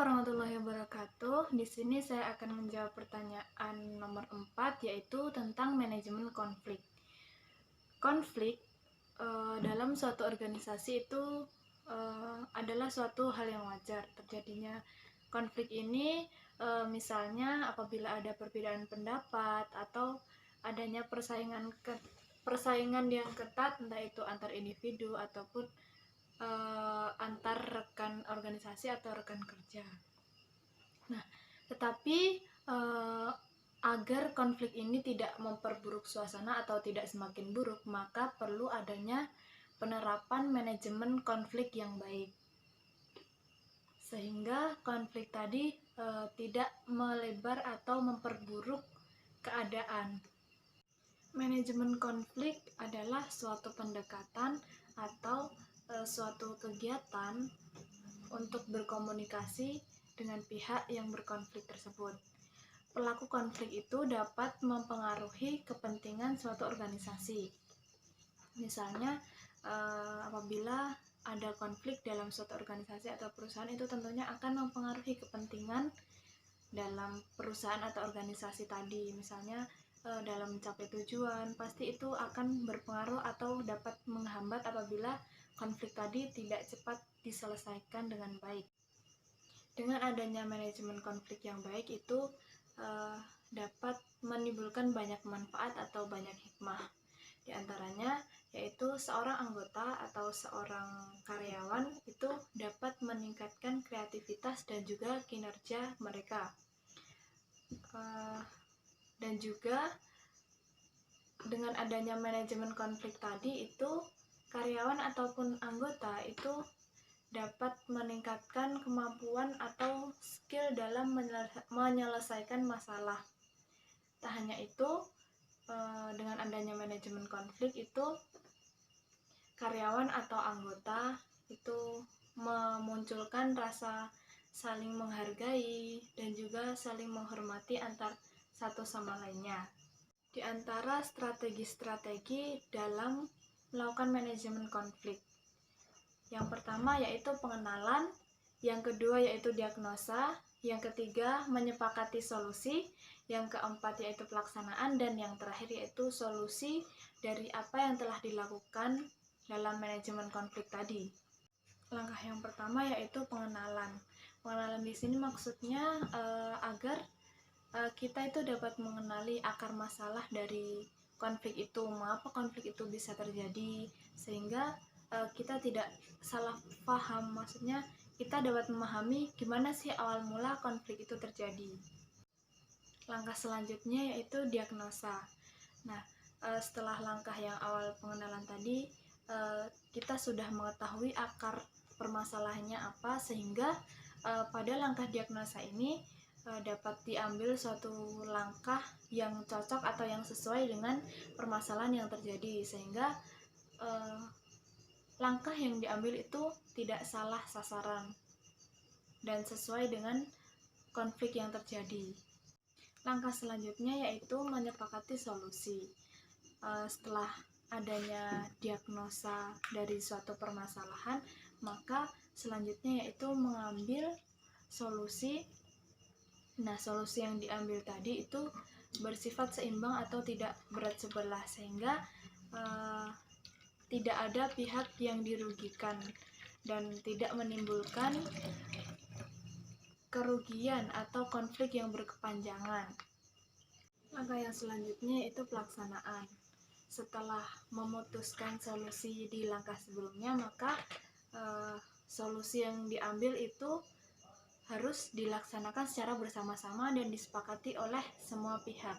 warahmatullahi wabarakatuh. Di sini saya akan menjawab pertanyaan nomor 4, yaitu tentang manajemen konflik. Konflik dalam suatu organisasi itu adalah suatu hal yang wajar. Terjadinya konflik ini misalnya apabila ada perbedaan pendapat atau adanya persaingan yang ketat, entah itu antar individu ataupun antar rekan organisasi atau rekan kerja. Nah, tetapi agar konflik ini tidak memperburuk suasana atau tidak semakin buruk, maka perlu adanya penerapan manajemen konflik yang baik, sehingga konflik tadi tidak melebar atau memperburuk keadaan. Manajemen konflik adalah suatu pendekatan atau suatu kegiatan untuk berkomunikasi dengan pihak yang berkonflik tersebut. Pelaku konflik itu dapat mempengaruhi kepentingan suatu organisasi. Misalnya, apabila ada konflik dalam suatu organisasi atau perusahaan, itu tentunya akan mempengaruhi kepentingan dalam perusahaan atau organisasi tadi. Misalnya, dalam mencapai tujuan, pasti itu akan berpengaruh atau dapat menghambat apabila konflik tadi tidak cepat diselesaikan dengan baik. Dengan adanya manajemen konflik yang baik itu dapat menimbulkan banyak manfaat atau banyak hikmah. Di antaranya yaitu seorang anggota atau seorang karyawan itu dapat meningkatkan kreativitas dan juga kinerja mereka. Dan juga dengan adanya manajemen konflik tadi itu karyawan ataupun anggota itu dapat meningkatkan kemampuan atau skill dalam menyelesaikan masalah. Tak hanya itu, dengan adanya manajemen konflik itu karyawan atau anggota itu memunculkan rasa saling menghargai dan juga saling menghormati antar satu sama lainnya. Di antara strategi-strategi dalam melakukan manajemen konflik, yang pertama yaitu pengenalan, yang kedua yaitu diagnosa, yang ketiga menyepakati solusi, yang keempat yaitu pelaksanaan, dan yang terakhir yaitu solusi dari apa yang telah dilakukan dalam manajemen konflik tadi. Langkah yang pertama yaitu pengenalan. Pengenalan di sini maksudnya agar kita itu dapat mengenali akar masalah dari konflik itu, mengapa konflik itu bisa terjadi, sehingga kita tidak salah paham. Maksudnya kita dapat memahami gimana sih awal mula konflik itu terjadi. Langkah selanjutnya yaitu diagnosa. Nah, setelah langkah yang awal pengenalan tadi, kita sudah mengetahui akar permasalahannya apa, sehingga pada langkah diagnosa ini dapat diambil suatu langkah yang cocok atau yang sesuai dengan permasalahan yang terjadi, sehingga langkah yang diambil itu tidak salah sasaran dan sesuai dengan konflik yang terjadi. Langkah selanjutnya yaitu menyepakati solusi. Setelah adanya diagnosa dari suatu permasalahan, maka selanjutnya yaitu mengambil solusi. Nah, solusi yang diambil tadi itu bersifat seimbang atau tidak berat sebelah, sehingga tidak ada pihak yang dirugikan dan tidak menimbulkan kerugian atau konflik yang berkepanjangan. Langkah yang selanjutnya yaitu pelaksanaan. Setelah memutuskan solusi di langkah sebelumnya, maka solusi yang diambil itu harus dilaksanakan secara bersama-sama dan disepakati oleh semua pihak.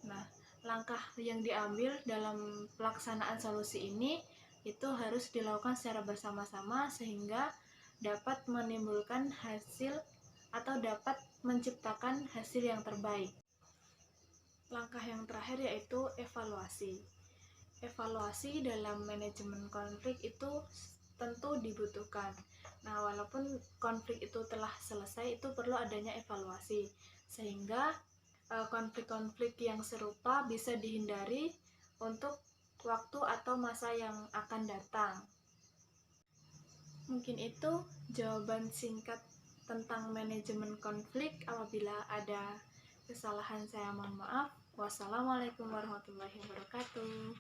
Nah, langkah yang diambil dalam pelaksanaan solusi ini itu harus dilakukan secara bersama-sama sehingga dapat menimbulkan hasil atau dapat menciptakan hasil yang terbaik. Langkah yang terakhir yaitu evaluasi. Evaluasi dalam manajemen konflik itu tentu dibutuhkan. Nah, walaupun konflik itu telah selesai, itu perlu adanya evaluasi sehingga konflik-konflik yang serupa bisa dihindari untuk waktu atau masa yang akan datang. Mungkin itu jawaban singkat tentang manajemen konflik. Apabila ada kesalahan saya mohon maaf. Wassalamualaikum warahmatullahi wabarakatuh.